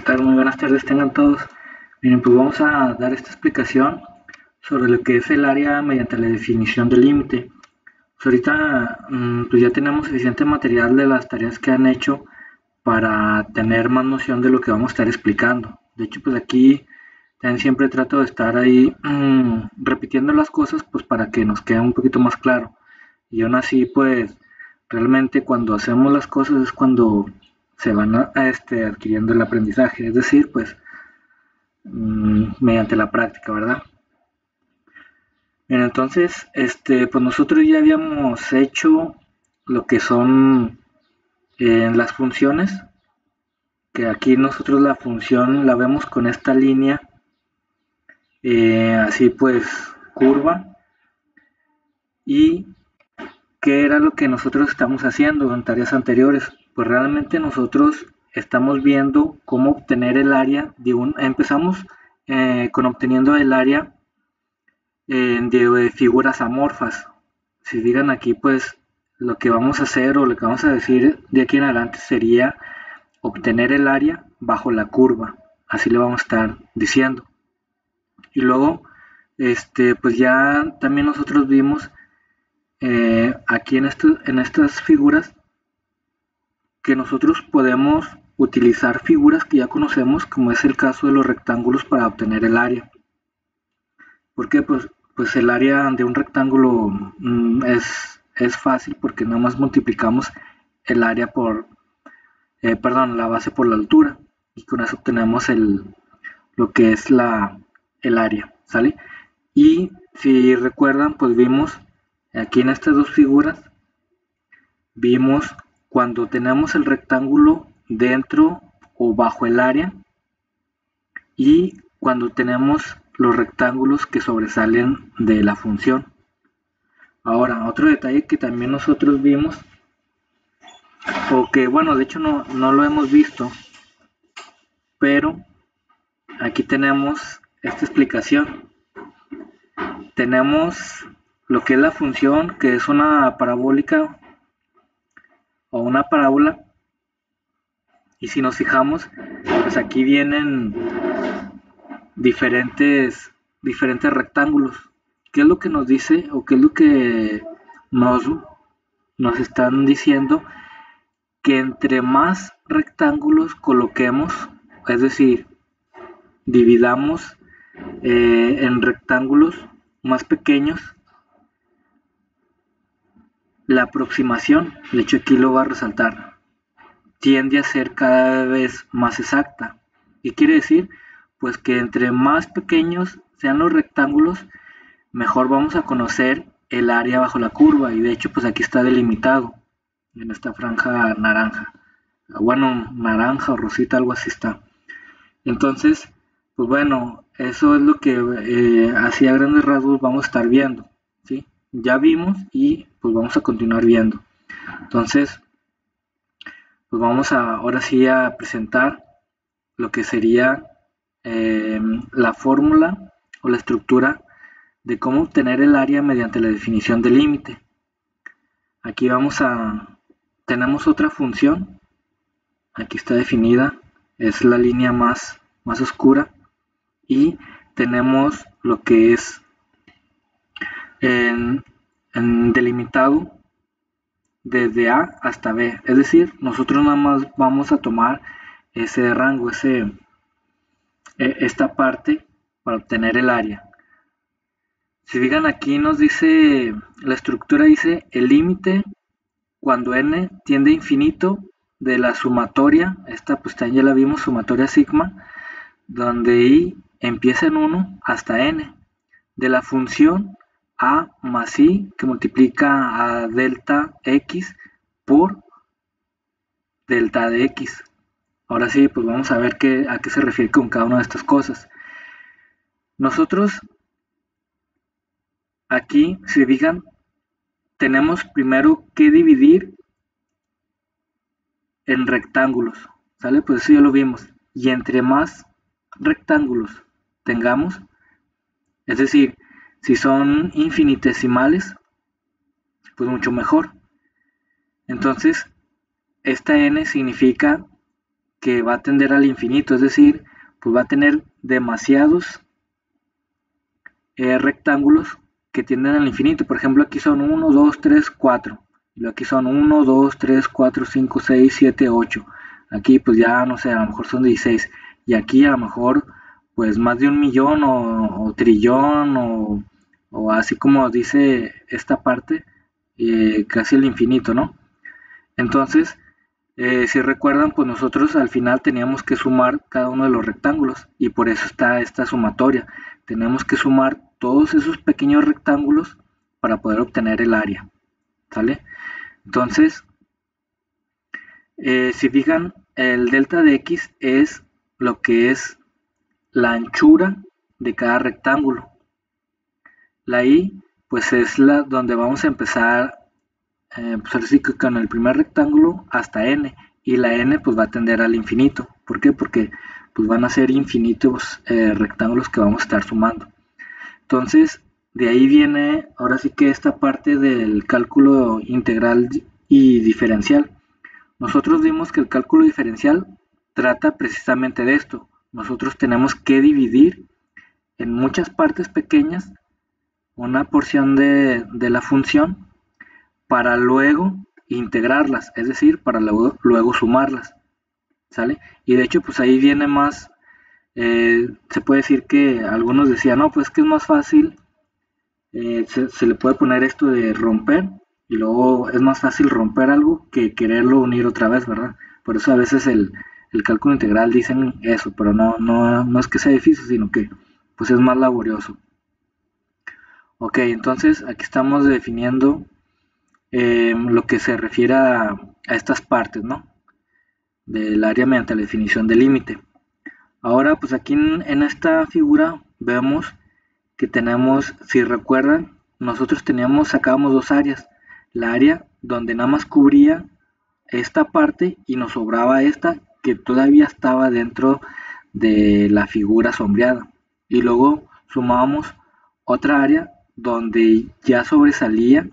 tal? Muy buenas tardes tengan todos. Miren, pues vamos a dar esta explicación sobre lo que es el área mediante la definición del límite. Pues ahorita pues ya tenemos suficiente material de las tareas que han hecho para tener más noción de lo que vamos a estar explicando. De hecho, pues aquí también siempre trato de estar ahí repitiendo las cosas pues para que nos quede un poquito más claro. Y aún así, pues realmente cuando hacemos las cosas es cuando se van adquiriendo el aprendizaje, es decir, pues mediante la práctica, ¿verdad? Bien, entonces, pues nosotros ya habíamos hecho lo que son las funciones, que aquí nosotros la función la vemos con esta línea, así pues curva, y qué era lo que nosotros estamos haciendo en tareas anteriores. Pues realmente nosotros estamos viendo cómo obtener el área de empezamos con obteniendo el área de figuras amorfas. Si digan aquí, pues lo que vamos a hacer o lo que vamos a decir de aquí en adelante sería obtener el área bajo la curva. Así le vamos a estar diciendo. Y luego, pues ya también nosotros vimos aquí en estas figuras que nosotros podemos utilizar figuras que ya conocemos, como es el caso de los rectángulos, para obtener el área. ¿Por qué? Pues el área de un rectángulo es fácil porque nada más multiplicamos el área por, la base por la altura, y con eso obtenemos lo que es el área, ¿sale? Y si recuerdan, pues vimos aquí en estas dos figuras, vimos cuando tenemos el rectángulo dentro o bajo el área y cuando tenemos los rectángulos que sobresalen de la función. Ahora, otro detalle que también nosotros vimos, o que bueno, de hecho no lo hemos visto, pero aquí tenemos esta explicación. Tenemos lo que es la función, que es una parabólica o una parábola, y si nos fijamos, pues aquí vienen diferentes rectángulos. ¿Qué es lo que nos dice o qué es lo que nos están diciendo? Que entre más rectángulos coloquemos, es decir, dividamos en rectángulos más pequeños, la aproximación, de hecho aquí lo va a resaltar, tiende a ser cada vez más exacta. ¿Y quiere decir? Pues que entre más pequeños sean los rectángulos, mejor vamos a conocer el área bajo la curva, y de hecho pues aquí está delimitado en esta franja naranja, bueno, naranja o rosita, algo así está. Entonces, pues bueno, eso es lo que así a grandes rasgos vamos a estar viendo, ¿sí? Ya vimos y pues vamos a continuar viendo. Entonces, pues vamos ahora sí a presentar lo que sería la fórmula o la estructura de cómo obtener el área mediante la definición del límite. Aquí tenemos otra función, aquí está definida, es la línea más oscura, y tenemos lo que es en delimitado desde A hasta B, es decir, nosotros nada más vamos a tomar ese rango, esta parte para obtener el área. Si fijan aquí nos dice, la estructura dice el límite cuando n tiende a infinito de la sumatoria, esta pues también ya la vimos, sumatoria sigma, donde i empieza en 1 hasta n, de la función a más i que multiplica a delta x por delta de x. Ahora sí, pues vamos a ver a qué se refiere con cada una de estas cosas. Nosotros aquí, si fijan, tenemos primero que dividir en rectángulos, ¿sale? Pues eso ya lo vimos. Y entre más rectángulos tengamos, es decir, si son infinitesimales, pues mucho mejor. Entonces, esta n significa que va a tender al infinito, es decir, pues va a tener demasiados rectángulos que tienden al infinito. Por ejemplo, aquí son 1, 2, 3, 4. Y aquí son 1, 2, 3, 4, 5, 6, 7, 8. Aquí pues ya no sé, a lo mejor son 16. Y aquí a lo mejor pues más de 1 millón o trillón o así como dice esta parte, casi el infinito, ¿no? Entonces, si recuerdan, pues nosotros al final teníamos que sumar cada uno de los rectángulos y por eso está esta sumatoria. Tenemos que sumar todos esos pequeños rectángulos para poder obtener el área, ¿sale? Entonces, si fijan, el delta de x es lo que es la anchura de cada rectángulo. La y, pues es la donde vamos a empezar, pues así que con el primer rectángulo hasta n, y la n pues va a tender al infinito. ¿Por qué? Porque pues van a ser infinitos rectángulos que vamos a estar sumando. Entonces, de ahí viene ahora sí que esta parte del cálculo integral y diferencial. Nosotros vimos que el cálculo diferencial trata precisamente de esto. Nosotros tenemos que dividir en muchas partes pequeñas una porción de la función para luego integrarlas, es decir, para luego sumarlas, ¿sale? Y de hecho, pues ahí viene más, se puede decir que algunos decían, no, pues que es más fácil, se le puede poner esto de romper, y luego es más fácil romper algo que quererlo unir otra vez, ¿verdad? Por eso a veces el cálculo integral dicen eso, pero no es que sea difícil, sino que pues es más laborioso. Ok, entonces aquí estamos definiendo lo que se refiere a estas partes, ¿no? Del área mediante la definición del límite. Ahora, pues aquí en esta figura vemos que tenemos, si recuerdan, nosotros sacábamos dos áreas. La área donde nada más cubría esta parte y nos sobraba esta que todavía estaba dentro de la figura sombreada. Y luego sumábamos otra área donde ya sobresalía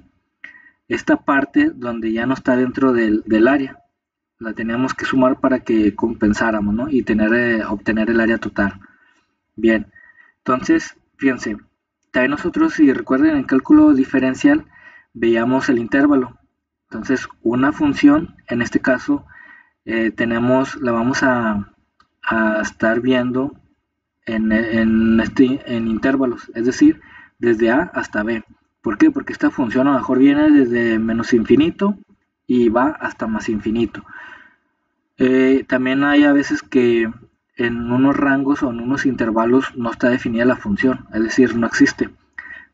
esta parte donde ya no está dentro del área. La teníamos que sumar para que compensáramos, ¿no? Y obtener el área total. Bien, entonces, fíjense, también nosotros, si recuerden, en cálculo diferencial veíamos el intervalo. Entonces, una función, en este caso, la vamos a estar viendo en intervalos, es decir, desde A hasta B. ¿Por qué? Porque esta función a lo mejor viene desde menos infinito y va hasta más infinito. También hay a veces que en unos rangos o en unos intervalos no está definida la función, es decir, no existe.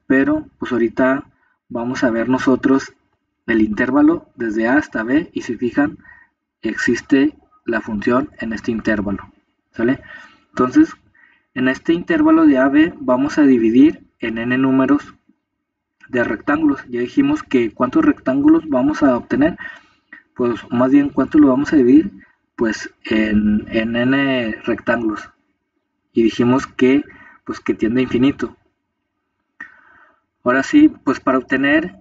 Pero pues ahorita vamos a ver nosotros el intervalo desde A hasta B y si fijan, existe la función en este intervalo, ¿sale? Entonces, en este intervalo de AB vamos a dividir en n números de rectángulos. Ya dijimos que cuántos rectángulos vamos a obtener, pues más bien cuánto lo vamos a dividir, pues en n rectángulos. Y dijimos que pues que tiende a infinito. Ahora sí, pues para obtener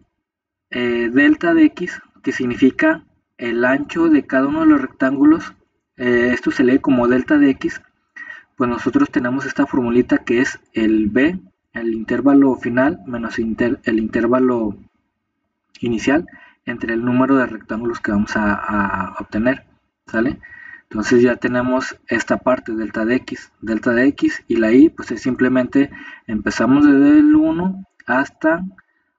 delta de x, que significa el ancho de cada uno de los rectángulos, esto se lee como delta de x, pues nosotros tenemos esta formulita que es el b, el intervalo final, menos el intervalo inicial, entre el número de rectángulos que vamos a obtener, ¿sale? Entonces ya tenemos esta parte, delta de x, y la y, pues es simplemente empezamos desde el 1 hasta,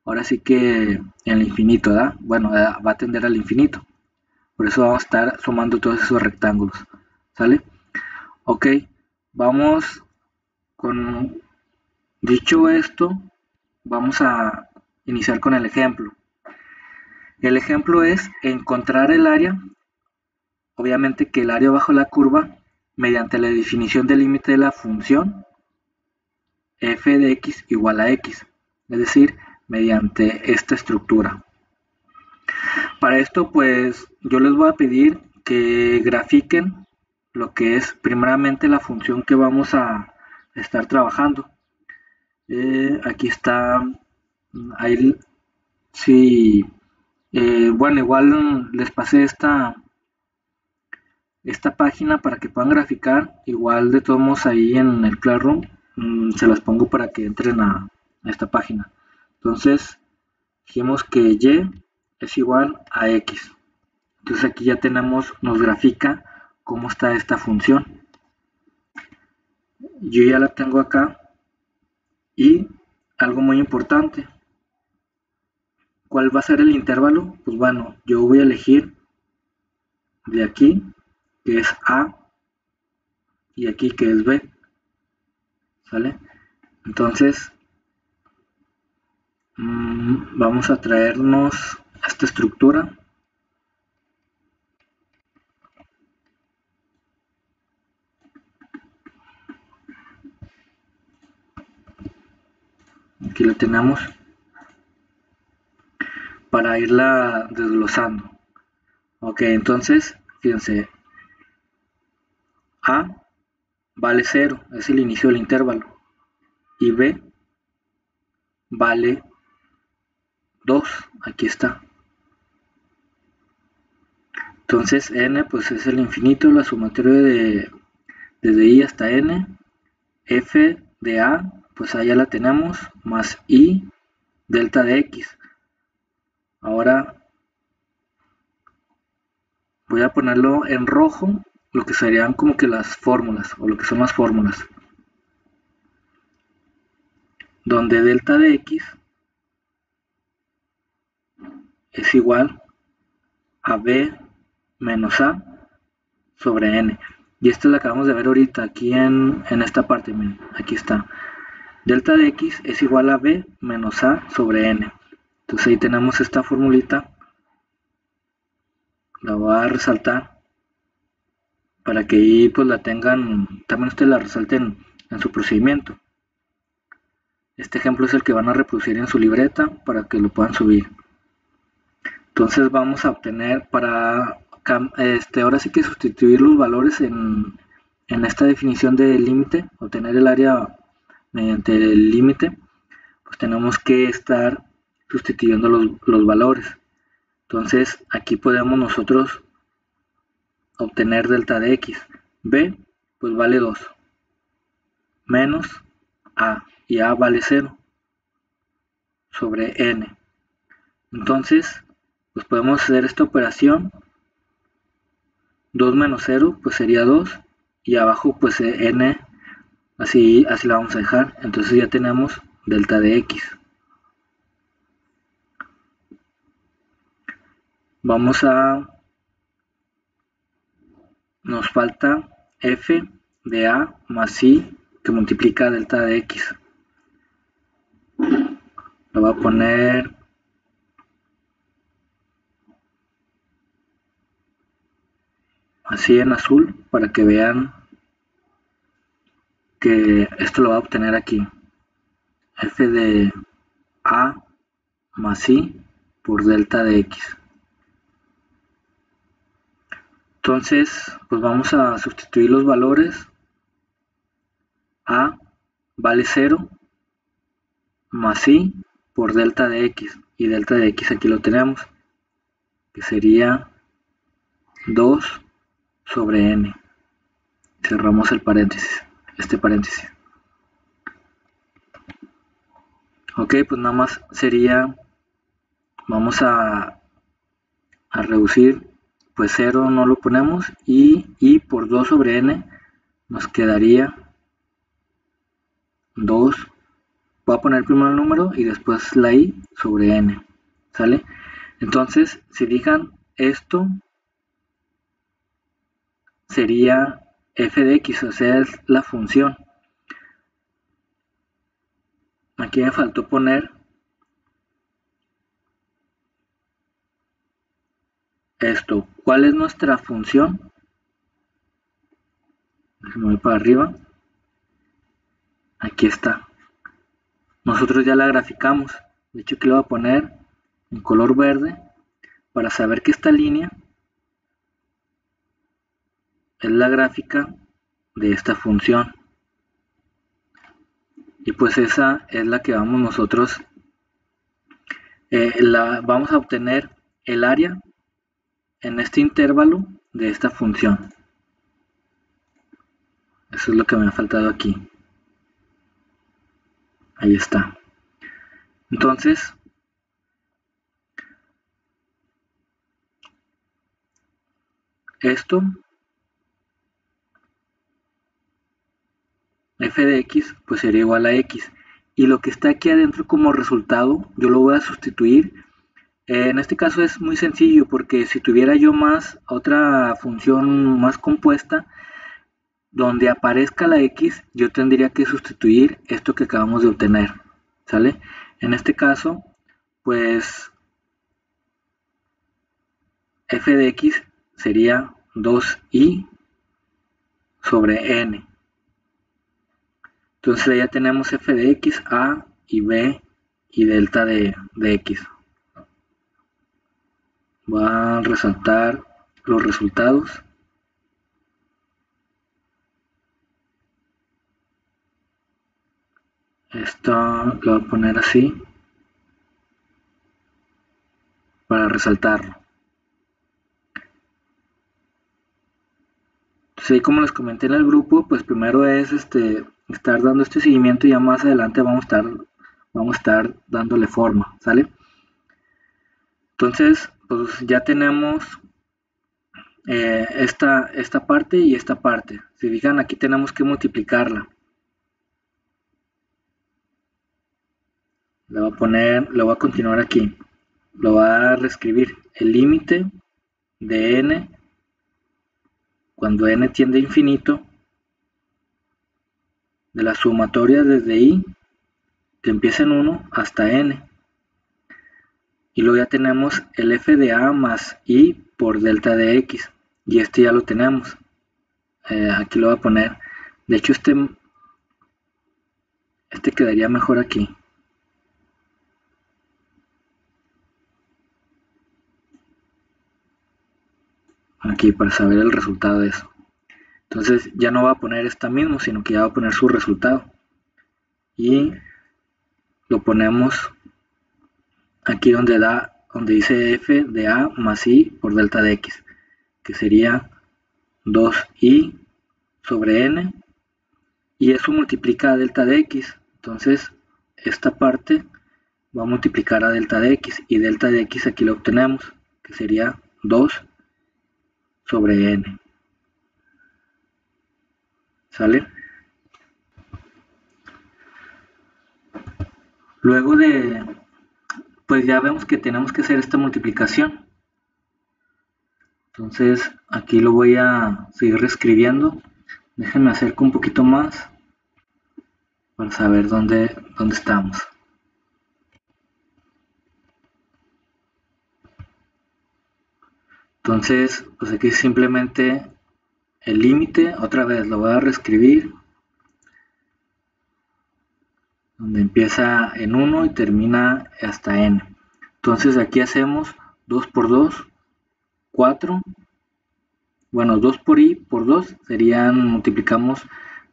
ahora sí que el infinito, ¿verdad? Bueno, va a tender al infinito. Por eso vamos a estar sumando todos esos rectángulos, ¿sale? Ok, vamos con, dicho esto, vamos a iniciar con el ejemplo. El ejemplo es encontrar el área, obviamente que el área bajo la curva, mediante la definición del límite de la función f de x igual a x, es decir, mediante esta estructura. Para esto, pues yo les voy a pedir que grafiquen lo que es primeramente la función que vamos a estar trabajando. Aquí está, ahí sí, bueno, igual les pasé esta página para que puedan graficar. Igual de todos modos ahí en el Classroom se las pongo para que entren a esta página. Entonces dijimos que y es igual a x. Entonces aquí ya tenemos, nos grafica cómo está esta función. Yo ya la tengo acá. Y algo muy importante, ¿cuál va a ser el intervalo? Pues bueno, yo voy a elegir de aquí, que es A, y aquí, que es B, ¿sale? Entonces, vamos a traernos esta estructura. Aquí la tenemos para irla desglosando. Ok, entonces, fíjense, A vale 0, es el inicio del intervalo, y B vale 2, aquí está. Entonces n pues es el infinito, la sumatoria desde i hasta n, f de a, pues ahí ya la tenemos, más i delta de x. Ahora voy a ponerlo en rojo, lo que serían como que las fórmulas, o lo que son las fórmulas, donde delta de x es igual a b menos a sobre n. Y esto lo acabamos de ver ahorita, aquí en esta parte, miren, aquí está. Delta de x es igual a b menos a sobre n. Entonces ahí tenemos esta formulita, la voy a resaltar para que ahí pues la tengan, también ustedes la resalten en su procedimiento. Este ejemplo es el que van a reproducir en su libreta para que lo puedan subir. Entonces vamos a obtener, para ahora sí que sustituir los valores en esta definición de límite, obtener el área mediante el límite, pues tenemos que estar sustituyendo los valores. Entonces aquí podemos nosotros obtener delta de x. B pues vale 2 menos a, y a vale 0 sobre n. Entonces pues podemos hacer esta operación. 2 menos 0 pues sería 2, y abajo pues n, así la vamos a dejar. Entonces ya tenemos delta de x. Vamos a, nos falta f de a más i que multiplica delta de x. Lo voy a poner así en azul para que vean que esto lo va a obtener aquí. F de a más i por delta de x. Entonces, pues vamos a sustituir los valores. A vale 0 más i por delta de x, y delta de x aquí lo tenemos, que sería 2 sobre n. Cerramos el paréntesis, este paréntesis. Ok, pues nada más sería, vamos a reducir, pues 0 no lo ponemos, y por 2 sobre n nos quedaría 2. Voy a poner primero el número y después la i sobre n, ¿sale? Entonces, si fijan, esto sería f de x, o sea, es la función. Aquí me faltó poner esto. ¿Cuál es nuestra función? Me voy para arriba. Aquí está. Nosotros ya la graficamos. De hecho, aquí lo voy a poner en color verde para saber que esta línea es la gráfica de esta función. Y pues esa es la que vamos nosotros, vamos a obtener el área en este intervalo de esta función. Eso es lo que me ha faltado aquí. Ahí está. Entonces, esto, f de x, pues sería igual a x. Y lo que está aquí adentro como resultado, yo lo voy a sustituir. En este caso es muy sencillo, porque si tuviera yo otra función más compuesta, donde aparezca la x, yo tendría que sustituir esto que acabamos de obtener, ¿sale? En este caso, pues f de x sería 2i sobre n. Entonces ya tenemos f de x, a y b y delta de x. Voy a resaltar los resultados. Esto lo voy a poner así para resaltarlo. Entonces, ahí como les comenté en el grupo, pues primero es estar dando este seguimiento y ya más adelante vamos a estar dándole forma, ¿sale? Entonces, pues ya tenemos esta parte y esta parte. Si fijan, aquí tenemos que multiplicarla. Le voy a continuar aquí. Lo voy a reescribir. El límite de n, cuando n tiende a infinito, de la sumatoria desde i, que empieza en 1 hasta n. Y luego ya tenemos el f de a más i por delta de x. Y este ya lo tenemos. Aquí lo voy a poner. De hecho, este quedaría mejor aquí. Aquí para saber el resultado de eso. Entonces ya no va a poner esta mismo, sino que ya va a poner su resultado. Y lo ponemos aquí donde dice f de a más i por delta de x, que sería 2i sobre n, y eso multiplica a delta de x. Entonces esta parte va a multiplicar a delta de x, y delta de x aquí lo obtenemos, que sería 2 sobre n. ¿Sale? Luego pues ya vemos que tenemos que hacer esta multiplicación. Entonces aquí lo voy a seguir reescribiendo. Déjenme acercar un poquito más para saber dónde estamos. Entonces, pues aquí simplemente el límite, otra vez lo voy a reescribir, donde empieza en 1 y termina hasta n. Entonces aquí hacemos 2 por 2, 4. Bueno, 2 por i por 2 serían, multiplicamos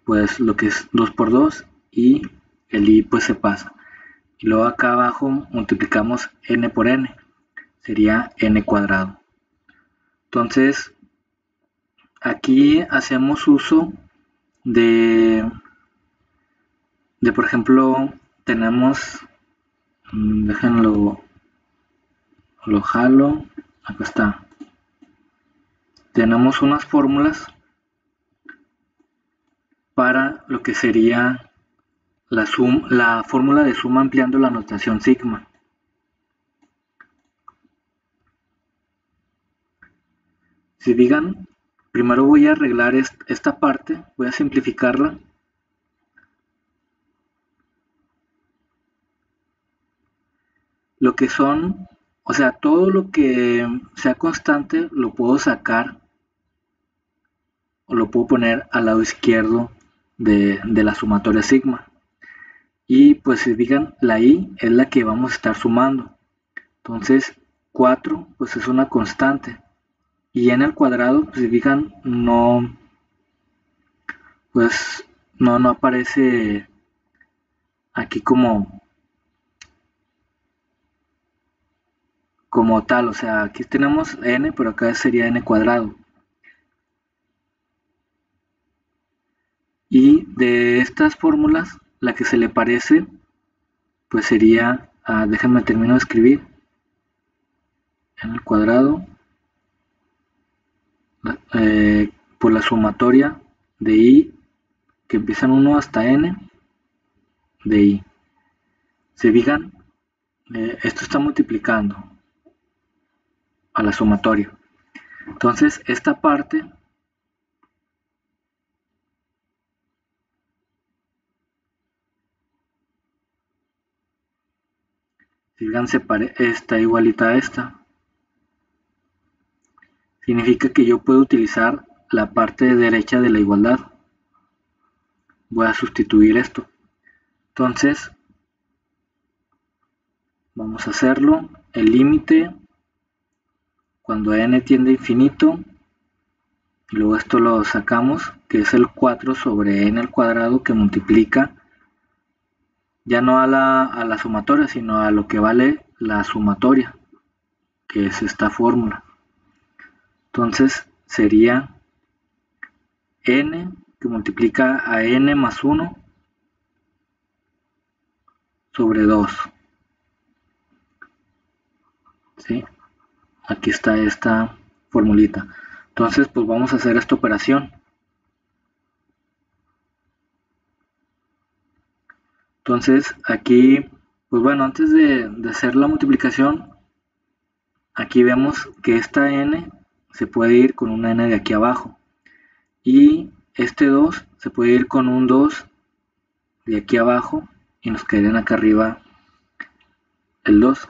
pues lo que es 2 por 2 y el i pues se pasa. Y luego acá abajo multiplicamos n por n, sería n cuadrado. Entonces aquí hacemos uso de por ejemplo, tenemos, déjenlo, lo jalo, acá está. Tenemos unas fórmulas para lo que sería la fórmula de suma ampliando la notación sigma. Si digan, primero voy a arreglar esta parte, voy a simplificarla. Lo que son, o sea, todo lo que sea constante lo puedo sacar o lo puedo poner al lado izquierdo de la sumatoria sigma. Y pues si fijan, la i es la que vamos a estar sumando. Entonces 4 pues es una constante. Y en el cuadrado, pues si fijan, pues no aparece aquí como tal. O sea, aquí tenemos n, pero acá sería n cuadrado. Y de estas fórmulas, la que se le parece, pues sería, déjenme termino de escribir, en el cuadrado, por la sumatoria de i, que empieza en 1 hasta n, de i. Se fijan, esto está multiplicando a la sumatoria. Entonces, esta parte fíjense, está igualita a esta. Significa que yo puedo utilizar la parte derecha de la igualdad. Voy a sustituir esto. Entonces, vamos a hacerlo. El límite, cuando n tiende a infinito, y luego esto lo sacamos, que es el 4 sobre n al cuadrado, que multiplica ya no a la sumatoria, sino a lo que vale la sumatoria, que es esta fórmula. Entonces sería n, que multiplica a n más 1 sobre 2. ¿Sí? Aquí está esta formulita. Entonces, pues vamos a hacer esta operación. Entonces, aquí, pues bueno, antes de hacer la multiplicación, aquí vemos que esta n se puede ir con una n de aquí abajo. Y este 2 se puede ir con un 2 de aquí abajo y nos quedarían acá arriba el 2.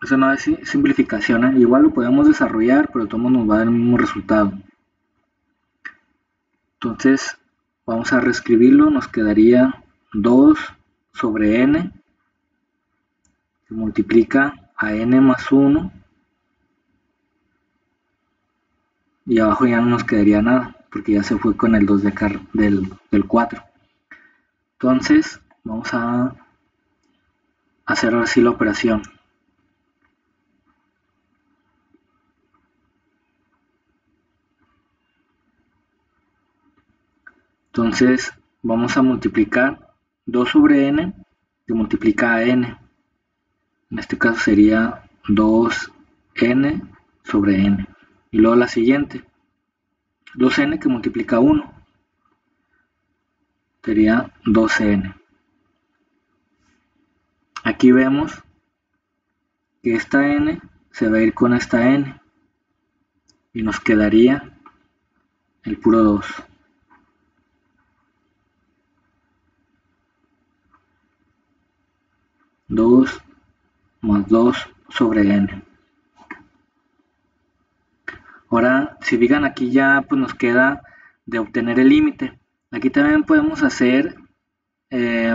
Es una simplificación, igual lo podemos desarrollar, pero de todos modos nos va a dar el mismo resultado. Entonces vamos a reescribirlo, nos quedaría 2 sobre n, que multiplica a n más 1, y abajo ya no nos quedaría nada, porque ya se fue con el 2 de acá, del 4. Entonces vamos a hacer así la operación. Entonces vamos a multiplicar 2 sobre n, que multiplica a n. En este caso sería 2n sobre n. Y luego la siguiente, 2n que multiplica 1, sería 2n. Aquí vemos que esta n se va a ir con esta n y nos quedaría el puro 2. 2 más 2 sobre n. Ahora, si fijan, aquí ya pues nos queda de obtener el límite. Aquí también podemos hacer,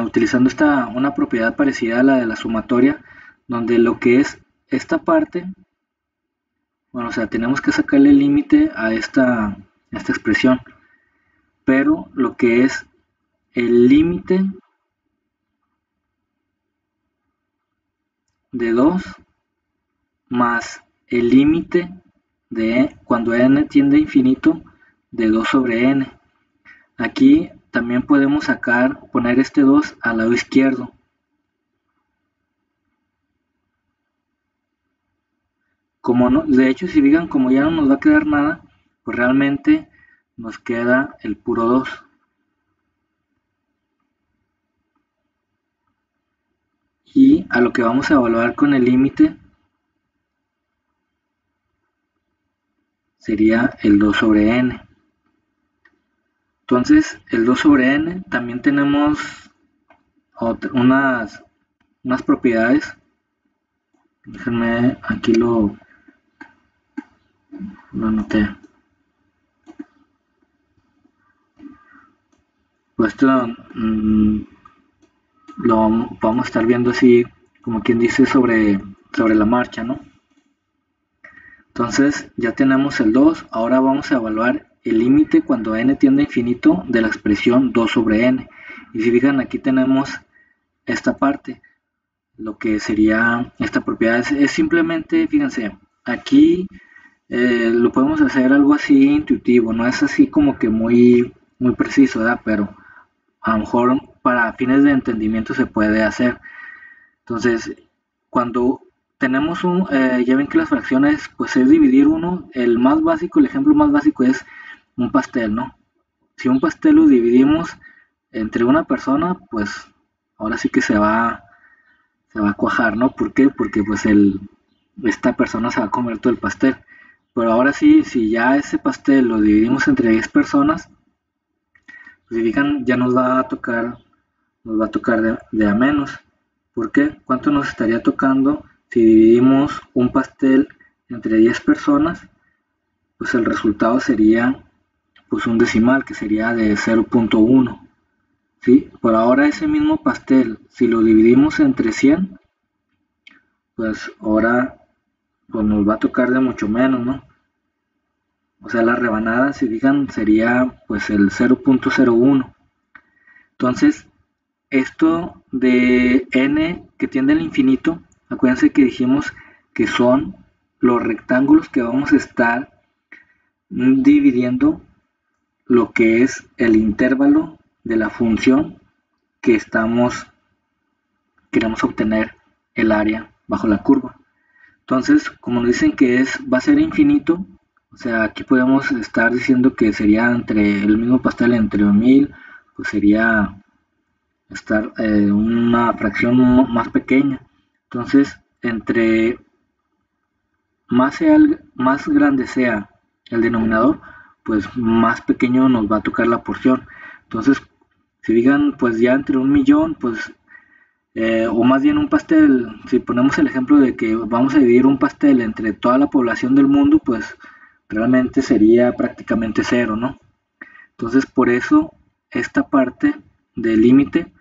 utilizando una propiedad parecida a la de la sumatoria, donde lo que es esta parte, bueno, o sea, tenemos que sacarle el límite a esta expresión, pero lo que es el límite de 2 más el límite de cuando n tiende a infinito de 2 sobre n. Aquí también podemos poner este 2 al lado izquierdo. Como no, de hecho, si digan, como ya no nos va a quedar nada, pues realmente nos queda el puro 2. Y a lo que vamos a evaluar con el límite sería el 2 sobre n. Entonces, el 2 sobre n también tenemos unas propiedades. Déjenme, aquí lo anoté. Pues esto lo vamos a estar viendo así, como quien dice, sobre la marcha, ¿no? Entonces ya tenemos el 2, ahora vamos a evaluar el límite cuando n tiende a infinito de la expresión 2 sobre n. Y si fijan, aquí tenemos esta parte, lo que sería esta propiedad es simplemente, fíjense, aquí lo podemos hacer algo así intuitivo, no es así como que muy preciso, ¿verdad? Pero a lo mejor para fines de entendimiento se puede hacer. Entonces, cuando tenemos ya ven que las fracciones, pues es dividir uno, el más básico, el ejemplo más básico es un pastel, ¿no? Si un pastel lo dividimos entre una persona, pues ahora sí que se va a cuajar, ¿no? ¿Por qué? Porque pues esta persona se va a comer todo el pastel. Pero ahora sí, si ya ese pastel lo dividimos entre 10 personas, pues si fijan, ya nos va a tocar de a menos. ¿Por qué? ¿Cuánto nos estaría tocando si dividimos un pastel entre 10 personas? Pues el resultado sería pues un decimal que sería de 0.1. ¿Sí? Por ahora ese mismo pastel, si lo dividimos entre 100, pues ahora pues nos va a tocar de mucho menos, ¿no? O sea, la rebanada, si digan, sería pues el 0.01. Entonces, esto de n que tiende al infinito, acuérdense que dijimos que son los rectángulos que vamos a estar dividiendo lo que es el intervalo de la función que queremos obtener el área bajo la curva. Entonces, como nos dicen que va a ser infinito, o sea, aquí podemos estar diciendo que sería entre el mismo pastel entre 1000, pues sería estar una fracción más pequeña. Entonces, entre más grande sea el denominador, pues más pequeño nos va a tocar la porción. Entonces, si digan, pues ya entre 1.000.000, pues o más bien un pastel, si ponemos el ejemplo de que vamos a dividir un pastel entre toda la población del mundo, pues realmente sería prácticamente cero, ¿no? Entonces por eso esta parte del límite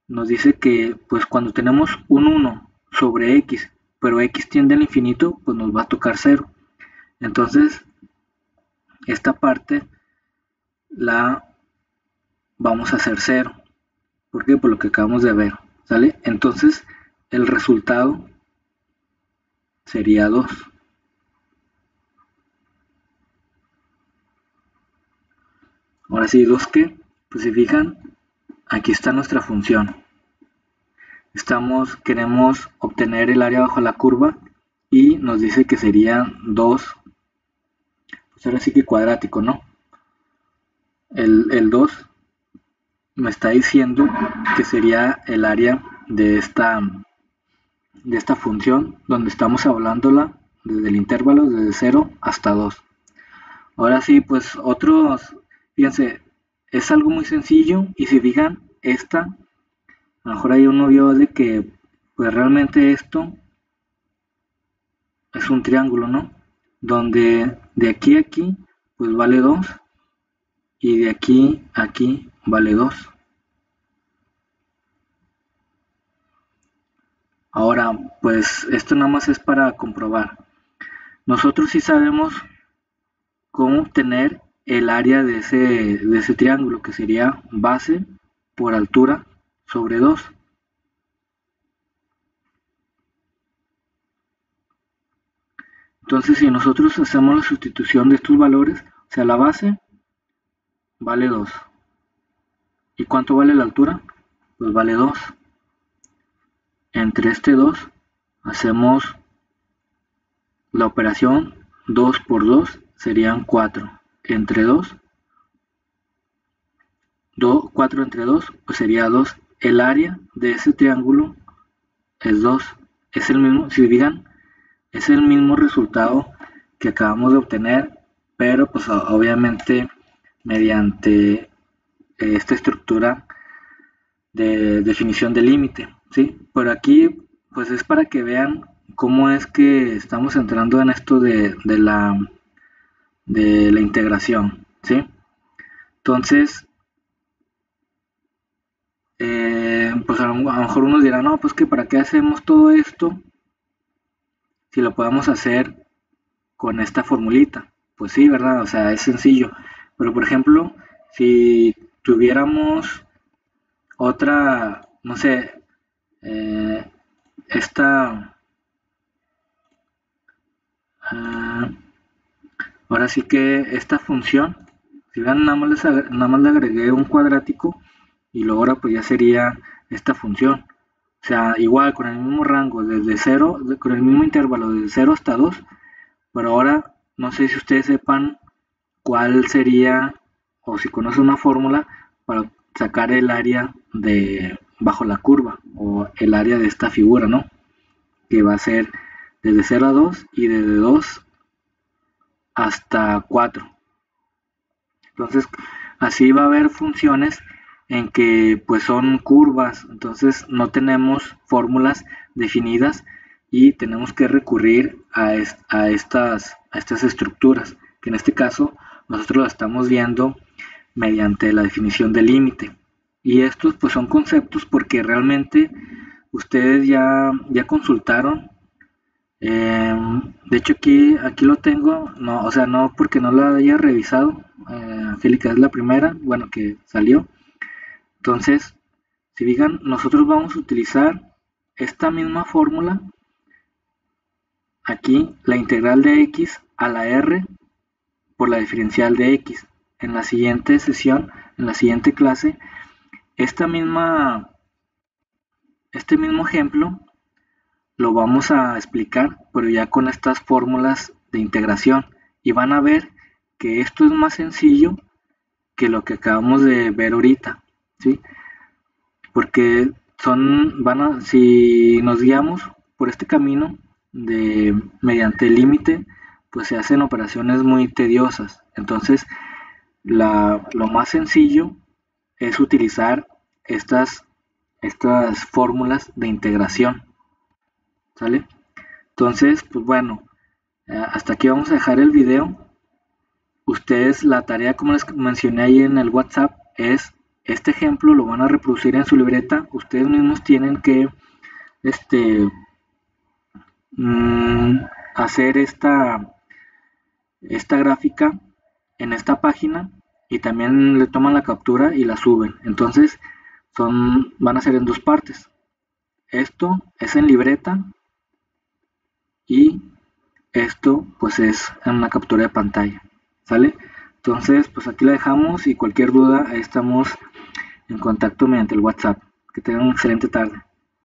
nos dice que pues cuando tenemos un 1 sobre x, pero x tiende al infinito, pues nos va a tocar cero. Entonces esta parte la vamos a hacer cero. ¿Por qué? Por lo que acabamos de ver. ¿Sale? Entonces el resultado sería 2. Ahora sí, 2 que, pues si fijan, aquí está nuestra función. Queremos obtener el área bajo la curva y nos dice que sería 2, pues ahora sí que cuadrático, ¿no? El 2 me está diciendo que sería el área de esta función donde estamos hablándola desde el intervalo desde 0 hasta 2. Ahora sí, pues fíjense, es algo muy sencillo y si fijan, a lo mejor ahí uno vio de que pues realmente esto es un triángulo, ¿no? Donde de aquí a aquí pues vale 2 y de aquí a aquí vale 2. Ahora, pues esto nada más es para comprobar. Nosotros sí sabemos cómo obtener el área de ese triángulo, que sería base por altura sobre 2. Entonces, si nosotros hacemos la sustitución de estos valores, o sea, la base vale 2. ¿Y cuánto vale la altura? Pues vale 2. Entre este 2 hacemos la operación 2 por 2 serían 4. Entre 4 entre 2 pues sería 2. El área de ese triángulo es 2. Es el mismo, si digan, es el mismo resultado que acabamos de obtener, pero pues obviamente mediante esta estructura de definición de límite, ¿sí? Por aquí pues es para que vean cómo es que estamos entrando en esto de la integración, ¿sí? Entonces, pues a lo mejor unos dirán, no, pues que para qué hacemos todo esto si lo podemos hacer con esta formulita. Pues sí, ¿verdad? O sea, es sencillo. Pero por ejemplo, si tuviéramos otra, no sé, esta, Ahora sí que esta función, si ven, nada más le agregué un cuadrático y luego ahora pues ya sería esta función. O sea, igual con el mismo rango, desde 0, con el mismo intervalo desde 0 hasta 2, pero ahora no sé si ustedes sepan cuál sería, o si conocen una fórmula para sacar el área de bajo la curva, o el área de esta figura, ¿no? Que va a ser desde 0 a 2 y desde 2 hasta 4. Entonces, así va a haber funciones en que pues son curvas, entonces no tenemos fórmulas definidas y tenemos que recurrir a estas estructuras, que en este caso nosotros lo estamos viendo mediante la definición del límite. Y estos pues son conceptos porque realmente ustedes ya consultaron. De hecho aquí lo tengo, no, o sea, no porque no lo haya revisado. Angélica es la primera, bueno, que salió. Entonces, si digan, nosotros vamos a utilizar esta misma fórmula, aquí la integral de x a la r por la diferencial de x. En la siguiente sesión, en la siguiente clase, esta misma, este mismo ejemplo lo vamos a explicar, pero ya con estas fórmulas de integración. Y van a ver que esto es más sencillo que lo que acabamos de ver ahorita, ¿sí? Porque si nos guiamos por este camino mediante el límite, pues se hacen operaciones muy tediosas. Entonces, lo más sencillo es utilizar estas fórmulas de integración, ¿sale? Entonces, pues bueno, hasta aquí vamos a dejar el video. Ustedes, la tarea, como les mencioné ahí en el WhatsApp, es este ejemplo, lo van a reproducir en su libreta. Ustedes mismos tienen que hacer esta gráfica en esta página y también le toman la captura y la suben. Entonces, van a ser en dos partes. Esto es en libreta y esto pues es en una captura de pantalla, ¿sale? Entonces pues aquí la dejamos y cualquier duda ahí estamos en contacto mediante el WhatsApp. Que tengan una excelente tarde.